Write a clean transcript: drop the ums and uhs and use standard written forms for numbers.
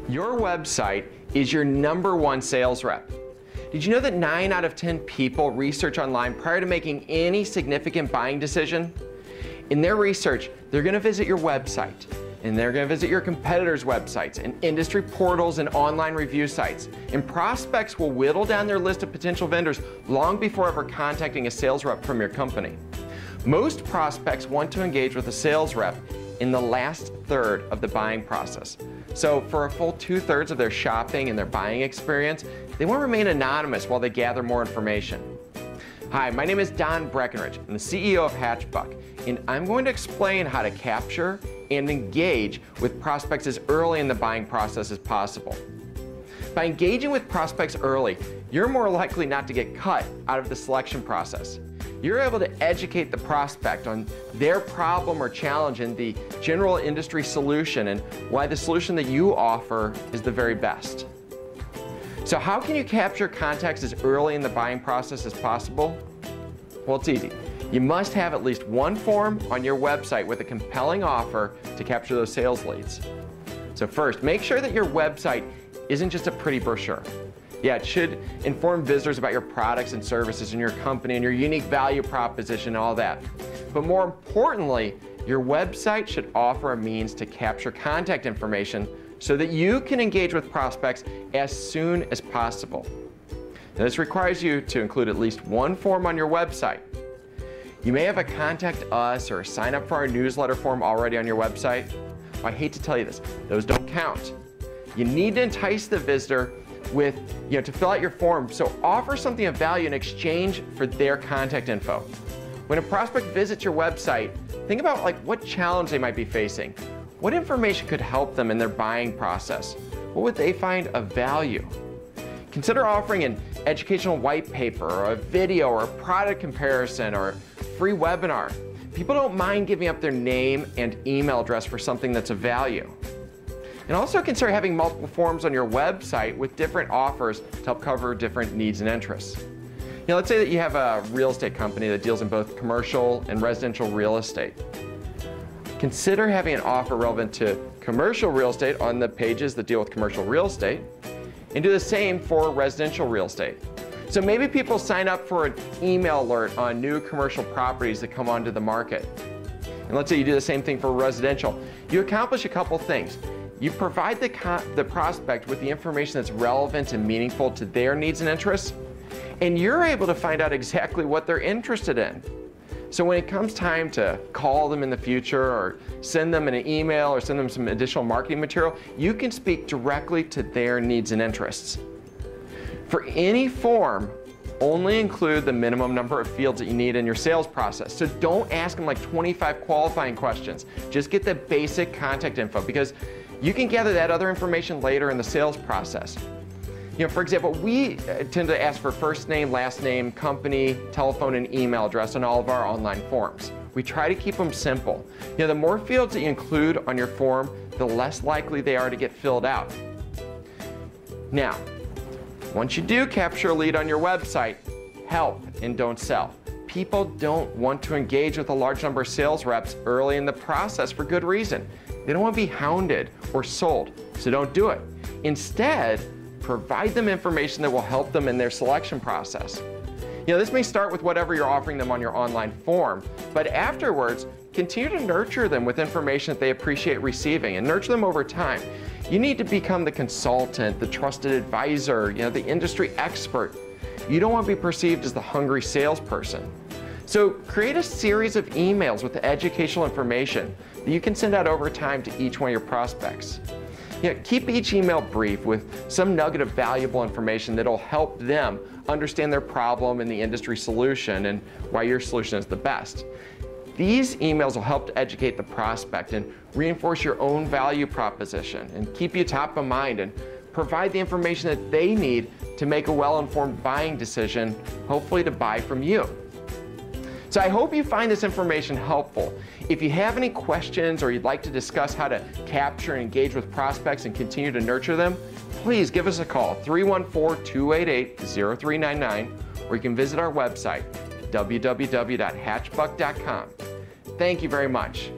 Your website is your #1 sales rep. Did you know that 9 out of 10 people research online prior to making any significant buying decision? In their research, they're going to visit your website, and they're going to visit your competitors' websites and industry portals and online review sites. And prospects will whittle down their list of potential vendors long before ever contacting a sales rep from your company. Most prospects want to engage with a sales rep in the last third of the buying process. So for a full 2/3 of their shopping and their buying experience, they want to remain anonymous while they gather more information. Hi, my name is Don Breckenridge. I'm the CEO of Hatchbuck, and I'm going to explain how to capture and engage with prospects as early in the buying process as possible. By engaging with prospects early, you're more likely not to get cut out of the selection process. You're able to educate the prospect on their problem or challenge and the general industry solution and why the solution that you offer is the very best. So how can you capture contacts as early in the buying process as possible? Well, it's easy. You must have at least one form on your website with a compelling offer to capture those sales leads. So first, make sure that your website isn't just a pretty brochure. Yeah, it should inform visitors about your products and services and your company and your unique value proposition and all that. But more importantly, your website should offer a means to capture contact information so that you can engage with prospects as soon as possible. Now, this requires you to include at least one form on your website. You may have a contact us or sign up for our newsletter form already on your website. I hate to tell you this, those don't count. You need to entice the visitor to fill out your form, so offer something of value in exchange for their contact info. When a prospect visits your website, think about what challenge they might be facing. What information could help them in their buying process? What would they find of value? Consider offering an educational white paper or a video or a product comparison or a free webinar. People don't mind giving up their name and email address for something that's of value. And also consider having multiple forms on your website with different offers to help cover different needs and interests. Let's say that you have a real estate company that deals in both commercial and residential real estate. Consider having an offer relevant to commercial real estate on the pages that deal with commercial real estate, and do the same for residential real estate. So maybe people sign up for an email alert on new commercial properties that come onto the market. And let's say you do the same thing for residential. You accomplish a couple things. You provide the prospect with the information that's relevant and meaningful to their needs and interests, and you're able to find out exactly what they're interested in. So when it comes time to call them in the future or send them an email or send them some additional marketing material, you can speak directly to their needs and interests. For any form, only include the minimum number of fields that you need in your sales process. So don't ask them 25 qualifying questions. Just get the basic contact info, because you can gather that other information later in the sales process. For example, we tend to ask for first name, last name, company, telephone, and email address on all of our online forms. We try to keep them simple. The more fields that you include on your form, the less likely they are to get filled out. Now, once you do capture a lead on your website, help and don't sell. People don't want to engage with a large number of sales reps early in the process for good reason. They don't want to be hounded or sold, so don't do it. Instead, provide them information that will help them in their selection process. This may start with whatever you're offering them on your online form, but afterwards, continue to nurture them with information that they appreciate receiving, and nurture them over time. You need to become the consultant, the trusted advisor, the industry expert. You don't want to be perceived as the hungry salesperson. So create a series of emails with educational information that you can send out over time to each one of your prospects. Keep each email brief with some nugget of valuable information that will help them understand their problem and the industry solution and why your solution is the best. These emails will help to educate the prospect and reinforce your own value proposition and keep you top of mind and provide the information that they need to make a well-informed buying decision, hopefully to buy from you. So I hope you find this information helpful. If you have any questions or you'd like to discuss how to capture and engage with prospects and continue to nurture them, please give us a call, 314-288-0399, or you can visit our website, www.hatchbuck.com. Thank you very much.